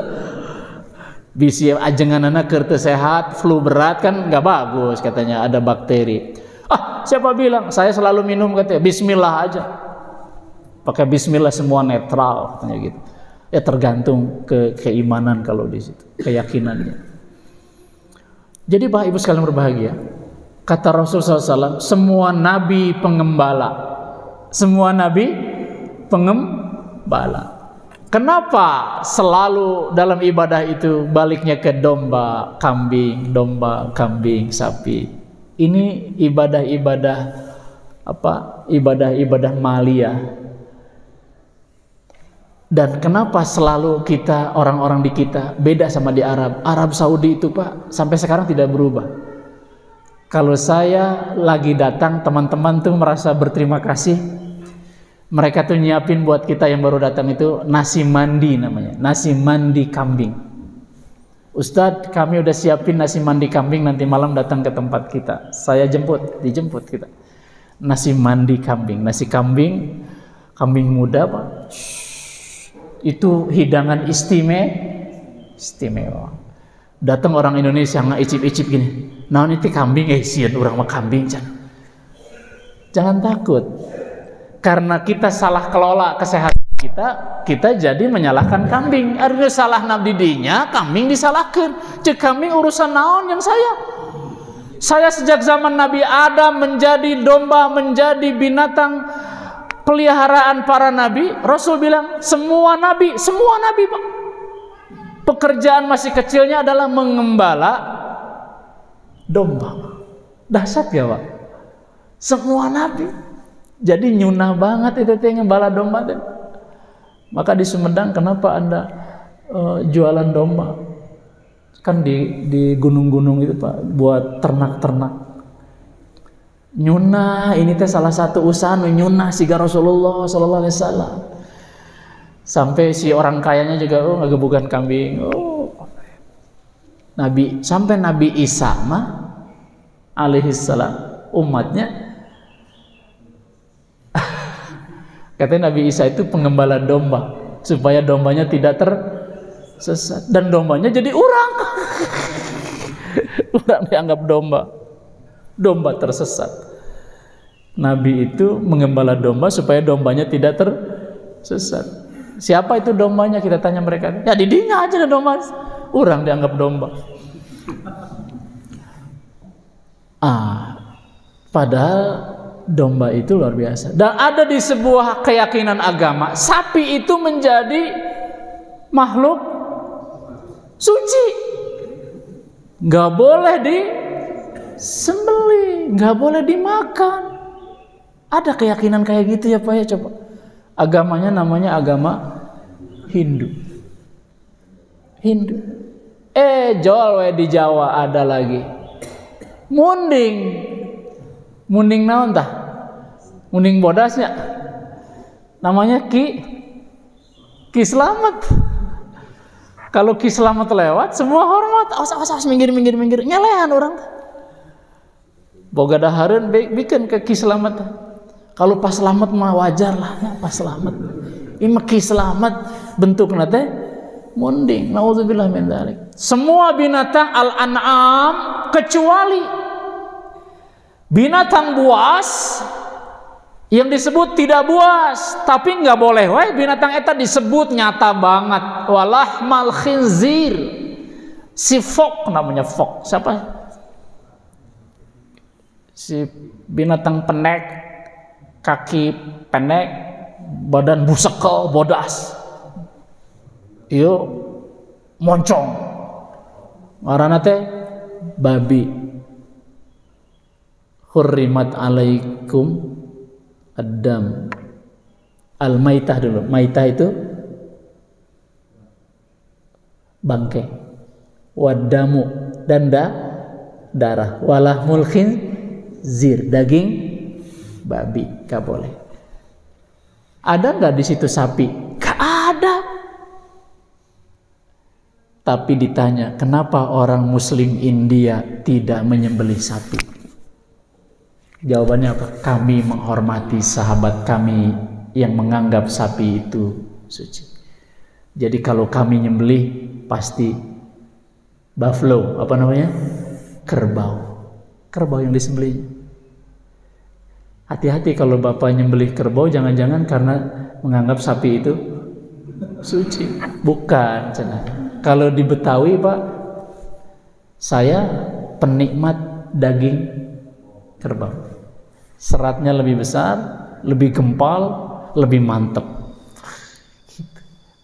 Bisi ajenganana keur teu sehat, flu berat kan enggak bagus katanya, ada bakteri. Siapa bilang? Saya selalu minum katanya bismillah aja. Pakai bismillah semua netral katanya gitu. Ya tergantung keimanan kalau di situ, keyakinannya. Jadi Bapak Ibu sekalian berbahagia, kata Rasulullah SAW, semua nabi pengembala Semua nabi pengembala. Kenapa selalu dalam ibadah itu baliknya ke domba, kambing, sapi? Ini ibadah-ibadah apa? Ibadah-ibadah maliyah. Dan kenapa selalu kita, orang-orang di kita beda sama di Arab? Arab Saudi itu Pak sampai sekarang tidak berubah. Kalau saya lagi datang, teman-teman tuh merasa berterima kasih. Mereka tuh nyiapin buat kita yang baru datang itu nasi mandi namanya, nasi mandi kambing. Ustadz, kami udah siapin nasi mandi kambing, nanti malam datang ke tempat kita. Saya dijemput kita. Nasi mandi kambing, nasi kambing muda Pak. Itu hidangan istimewa. Datang orang Indonesia nggak icip-icip gini. Nah ini kambing, sian orang mah kambing. Jangan takut. Karena kita salah kelola kesehatan kita jadi menyalahkan kambing. Artinya salah nabdidinya, kambing disalahkan. Cek kambing urusan naon yang saya sejak zaman Nabi Adam menjadi domba, menjadi binatang peliharaan para nabi. Rasul bilang semua nabi Pak, pekerjaan masih kecilnya adalah mengembala domba. Dahsyat ya Pak, semua nabi. Jadi nyunah banget itu ngembala domba. Maka di Sumedang kenapa Anda jualan domba? Kan di gunung-gunung itu Pak, buat ternak-ternak. Nyunah, ini teh salah satu usaha nyunah siga Rasulullah sallallahu alaihi wasallam. Sampai si orang kayanya juga ngagebukan kambing. Sampai Nabi Isa mah alaihi salam umatnya katanya Nabi Isa itu pengembala domba supaya dombanya tidak tersesat, dan dombanya jadi orang. Orang dianggap domba tersesat. Nabi itu mengembala domba supaya dombanya tidak tersesat. Siapa itu dombanya? Kita tanya mereka. Ya didinya aja ada domba. Orang dianggap domba. Padahal domba itu luar biasa. Dan ada di sebuah keyakinan agama, sapi itu menjadi makhluk suci. Nggak boleh disembelih, nggak boleh dimakan. Ada keyakinan kayak gitu ya Pak ya, coba. Agamanya namanya agama Hindu. Jol di Jawa ada lagi. Munding naon tah? Munding bodasnya. Namanya Ki Slamet. Kalau Ki Slamet lewat, semua hormat. Awas minggir. Nyelehan orang. Boga dahareun bikin ke Ki Slamet. Kalau pas Slamet mah wajar lah, pas Slamet. Ini mah Ki Slamet bentukna teh munding. Nauzubillah min dzalik. Semua binatang al-an'am kecuali binatang buas yang disebut tidak buas, tapi nggak boleh binatang eta disebut nyata banget. Walahmal khinzir, si fok namanya fok. Siapa? Si binatang pendek, kaki pendek, badan busekel, bodas. Iyo moncong. Ngaranna teh babi. Hurrimat alaikum ad-dam. Al-maitah dulu. Maitah itu bangkai. Wadamu dan darah. Walahmul khinzir, daging babi, gak boleh. Ada nggak di situ sapi? Gak ada. Tapi ditanya, kenapa orang Muslim India tidak menyembelih sapi? Jawabannya apa? Kami menghormati sahabat kami yang menganggap sapi itu suci. Jadi kalau kami nyembelih pasti buffalo, apa namanya? Kerbau yang disembelih. Hati-hati kalau bapak nyembelih kerbau, jangan-jangan karena menganggap sapi itu suci. Bukan. Kalau di Betawi Pak, saya penikmat daging kerbau. Seratnya lebih besar, lebih gempal, lebih mantep.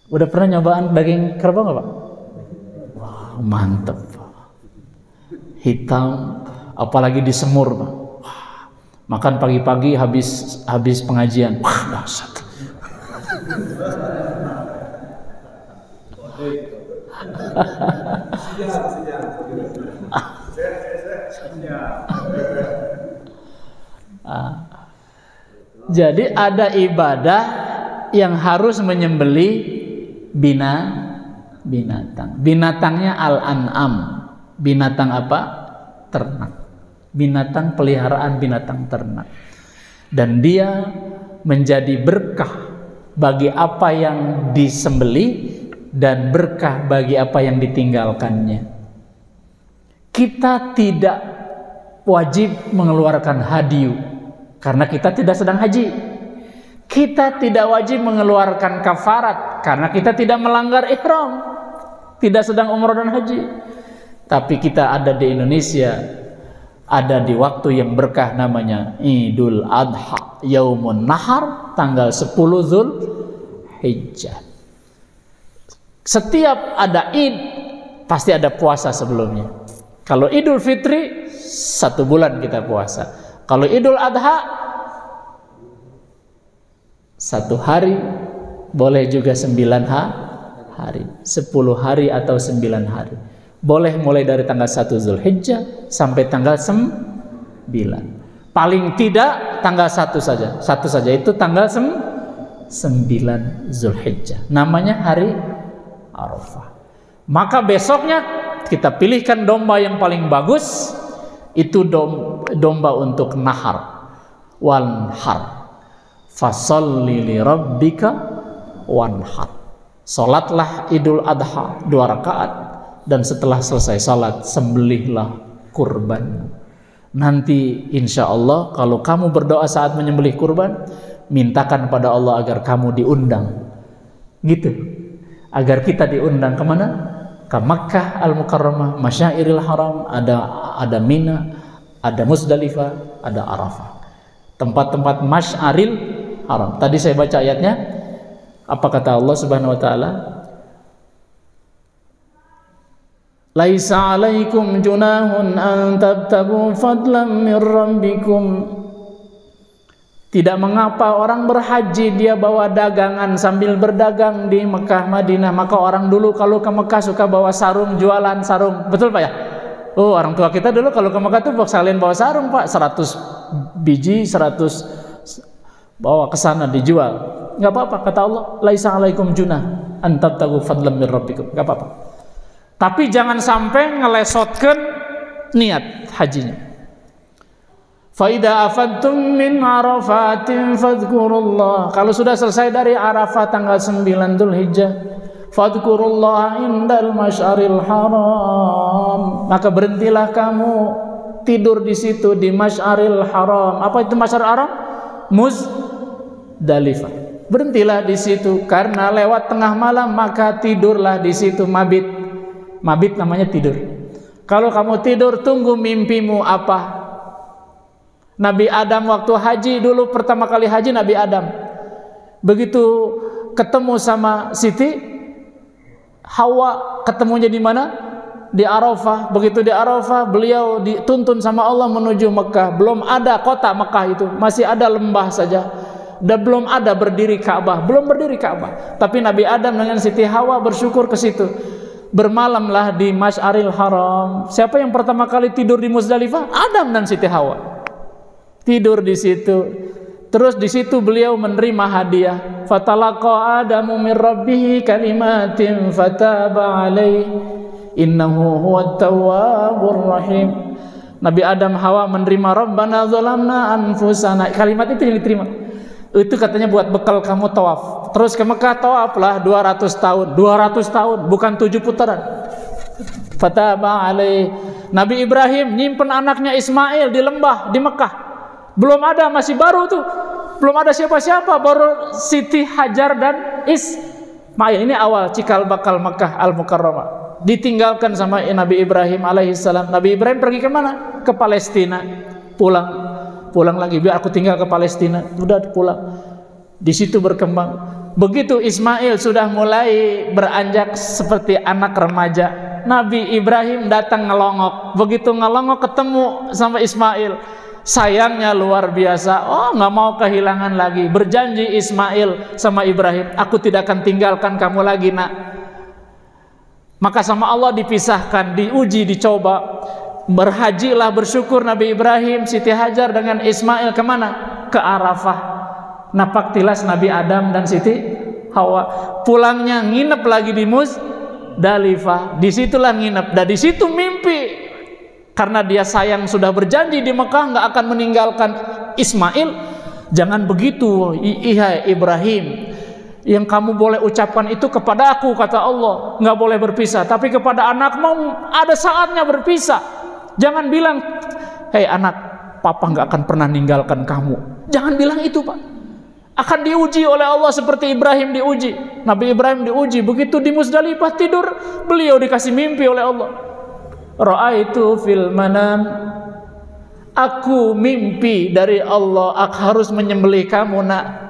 Udah pernah nyobaan daging kerbau nggak Pak? Wah, mantep. Hitam, apalagi disemur Pak. Makan pagi-pagi habis pengajian. Wah, dahsyat. Jadi ada ibadah yang harus menyembelih binatang. Binatangnya al-an'am. Binatang apa? Ternak. Binatang peliharaan, binatang ternak. Dan dia menjadi berkah bagi apa yang disembelih dan berkah bagi apa yang ditinggalkannya. Kita tidak wajib mengeluarkan hadiyu karena kita tidak sedang haji. Kita tidak wajib mengeluarkan kafarat karena kita tidak melanggar ihram, tidak sedang umrah dan haji. Tapi kita ada di Indonesia, ada di waktu yang berkah namanya Idul Adha, Yaumun Nahar, tanggal 10 Zulhijjah. Setiap ada Id pasti ada puasa sebelumnya. Kalau Idul Fitri 1 bulan kita puasa. Kalau Idul Adha 1 hari, boleh juga 9 hari, 10 hari atau 9 hari. Boleh mulai dari tanggal 1 Zulhijjah sampai tanggal 9. Paling tidak tanggal 1 saja. 1 saja itu tanggal 9 Zulhijjah. Namanya hari Arafah. Maka besoknya kita pilihkan domba yang paling bagus. Itu domba untuk nahar, wanhar. Fasalli li rabbika wanhar. Salatlah Idul Adha 2 rakaat dan setelah selesai salat sembelihlah kurban. Nanti insya Allah kalau kamu berdoa saat menyembelih kurban, mintakan pada Allah agar kamu diundang. Gitu. Agar kita diundang kemana? Ke Makkah Al-Mukarramah, Masyairil Haram, ada Mina, ada Muzdalifah, ada Arafah. Tempat-tempat Masyaril Haram. Tadi saya baca ayatnya. Apa kata Allah Subhanahu wa taala? Laisa 'alaikum junahun an tabtagu fadlan min rabbikum. Tidak mengapa orang berhaji dia bawa dagangan sambil berdagang di Mekah Madinah. Maka orang dulu kalau ke Mekah suka bawa sarung, jualan sarung. Betul Pak ya? Oh, orang tua kita dulu kalau ke Mekah tuh sekalian bawa sarung Pak, 100 biji, 100 bawa ke sana dijual. Enggak apa-apa kata Allah, laisa 'alaikum junah an tabtagu fadlan min rabbikum. Enggak apa-apa. Tapi jangan sampai ngelesotkan niat hajinya. Fa idza afadtum min arafatin fadhkurullah. Kalau sudah selesai dari Arafah tanggal 9 Dzulhijjah, fadhkurullah indal masyaril haram. Maka berhentilah kamu tidur di situ di Masyaril Haram. Apa itu Masyaril Haram? Muzdalifah. Berhentilah di situ karena lewat tengah malam maka tidurlah di situ mabit. Mabit namanya tidur. Kalau kamu tidur tunggu mimpimu apa? Nabi Adam waktu haji dulu pertama kali haji Nabi Adam. Begitu ketemu sama Siti Hawa, ketemunya di mana? Di Arafah. Begitu di Arafah beliau dituntun sama Allah menuju Mekah. Belum ada kota Mekah itu, masih ada lembah saja. Dan belum ada berdiri Ka'bah, belum berdiri Ka'bah. Tapi Nabi Adam dengan Siti Hawa bersyukur ke situ. Bermalamlah di Masyaril Haram. Siapa yang pertama kali tidur di Muzdalifah? Adam dan Siti Hawa. Tidur di situ. Terus di situ beliau menerima hadiah. Fatalaqa Adamu min rabbih kalimatin fataba alaihi innahu huwat tawwabur rahim. Nabi Adam Hawa menerima Rabbana zalamna anfusana. Kalimat itu yang diterima. Itu katanya buat bekal kamu tawaf. Terus ke Mekah tawaflah 200 tahun. 200 tahun bukan 7 putaran. Fataba alaihi. Nabi Ibrahim nyimpen anaknya Ismail di lembah di Mekah. Belum ada, masih baru tuh. Belum ada siapa-siapa, baru Siti Hajar dan Ismail. Ini awal cikal bakal Mekah Al-Mukarramah. Ditinggalkan sama Nabi Ibrahim alaihissalam. Nabi Ibrahim pergi ke mana? Ke Palestina. Pulang pulang lagi, biar aku tinggal ke Palestina. Udah pulang. Di situ berkembang. Begitu Ismail sudah mulai beranjak seperti anak remaja, Nabi Ibrahim datang ngelongok. Begitu ngelongok ketemu sama Ismail, sayangnya luar biasa. Oh, nggak mau kehilangan lagi. Berjanji Ismail sama Ibrahim, aku tidak akan tinggalkan kamu lagi, nak. Maka sama Allah dipisahkan, diuji, dicoba. Berhajilah, bersyukur Nabi Ibrahim, Siti Hajar dengan Ismail kemana? Ke Arafah. Napak tilas Nabi Adam dan Siti Hawa. Pulangnya nginep lagi di Musdalifah. Disitulah nginep. Dan disitu mimpi. Karena dia sayang, sudah berjanji di Mekah nggak akan meninggalkan Ismail. Jangan begitu, Ibrahim. Yang kamu boleh ucapkan itu kepada aku, kata Allah, nggak boleh berpisah. Tapi kepada anakmu ada saatnya berpisah. Jangan bilang, hei anak, papa nggak akan pernah ninggalkan kamu. Jangan bilang itu, Pak. Akan diuji oleh Allah seperti Ibrahim diuji. Nabi Ibrahim diuji. Begitu di Musdalifah tidur, beliau dikasih mimpi oleh Allah. Ra'aitu fil manam, aku mimpi dari Allah, aku harus menyembelih kamu, nak.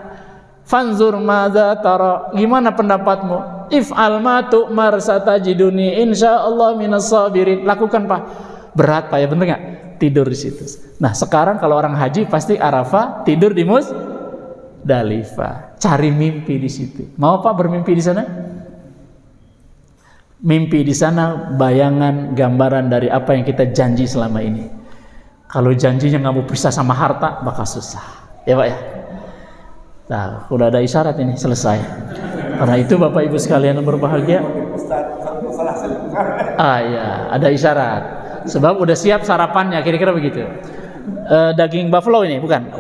Fanzur madza tara, gimana pendapatmu? If'al ma tu'mar satajiduni insyaallah minas sabirin. Lakukan, Pak. Berat, Pak, ya, bener nggak? Tidur di situ. Nah, sekarang kalau orang haji pasti Arafah, tidur di Musdalifah. Cari mimpi di situ. Mau, Pak, bermimpi di sana? Mimpi di sana bayangan, gambaran dari apa yang kita janji selama ini. Kalau janjinya nggak mau pisah sama harta, bakal susah. Ya, Pak, ya? Nah, udah ada isyarat ini, selesai. Karena itu Bapak Ibu sekalian yang berbahagia. Ya, ada isyarat. Sebab udah siap sarapannya, kira-kira begitu. Daging buffalo ini, bukan?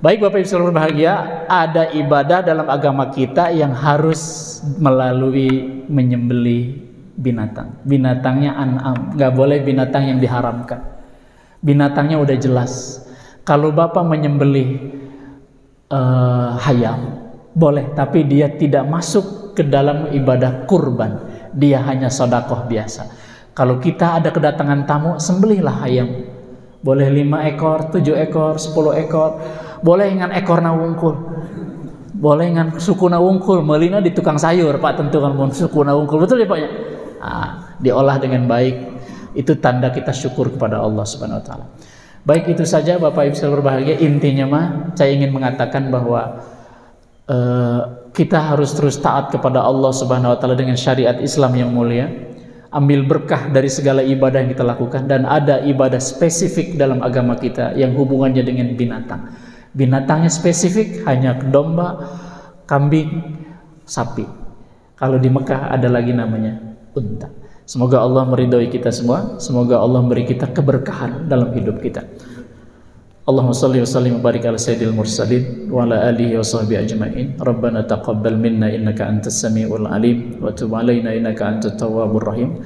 Baik Bapak Ibu sekalian berbahagia, ada ibadah dalam agama kita yang harus melalui menyembelih binatang. Binatangnya an'am, nggak boleh binatang yang diharamkan. Binatangnya udah jelas. Kalau Bapak menyembelih hayam, boleh, tapi dia tidak masuk ke dalam ibadah kurban. Dia hanya sedekah biasa. Kalau kita ada kedatangan tamu, sembelihlah hayam. Boleh 5 ekor, 7 ekor, 10 ekor. Boleh dengan ekor nawungkul. Boleh dengan suku nawungkul. Melina di tukang sayur, Pak, tentu kan suku nawungkul. Betul ya, Pak, ya? Diolah dengan baik. Itu tanda kita syukur kepada Allah Subhanahu wa taala. Baik, itu saja Bapak Ibu sekalian berbahagia. Intinya mah saya ingin mengatakan bahwa kita harus terus taat kepada Allah Subhanahu wa taala dengan syariat Islam yang mulia. Ambil berkah dari segala ibadah yang kita lakukan, dan ada ibadah spesifik dalam agama kita yang hubungannya dengan binatang. Binatangnya spesifik hanya domba, kambing, sapi. Kalau di Mekah ada lagi namanya unta. Semoga Allah meridhoi kita semua. Semoga Allah memberi kita keberkahan dalam hidup kita. Allahumma shalli wa sallim wa barik ala sayyidil mursalin wa ala alihi wa sahbihi ajma'in. Rabbana taqabbal minna innaka antas samiul alim wa tub alaina innaka antat tawwabur rahim.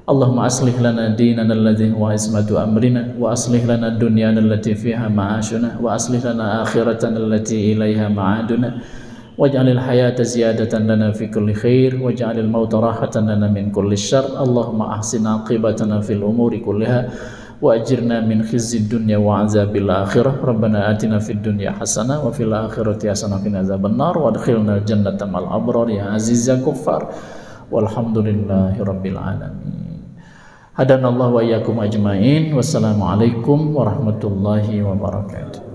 Allahumma aslih lana dinana alladhi huwa ismatu amrina wa aslih lana dunyana allati fiha ma'ashuna wa aslih lana akhiratana allati ilaiha ma'aduna. Waj'alil hayata ziyadatan lana fi kulli khair waj'alil mauta rahatan lana min kulli syarr. Allahumma ahsin aqibatana fil umuri kulliha wa ajirna min khizyid dunya wa azabil akhirah. Rabbana atina fid dunya hasanah wa fil akhirati hasanah wa qina adzabannar wa adkhilnal jannata ma'al abrar ya aziz ya ghaffar. Walhamdulillahi rabbil alamin. Hadanallahu wa iyyakum ajmain. Wassalamualaikum warahmatullahi wabarakatuh.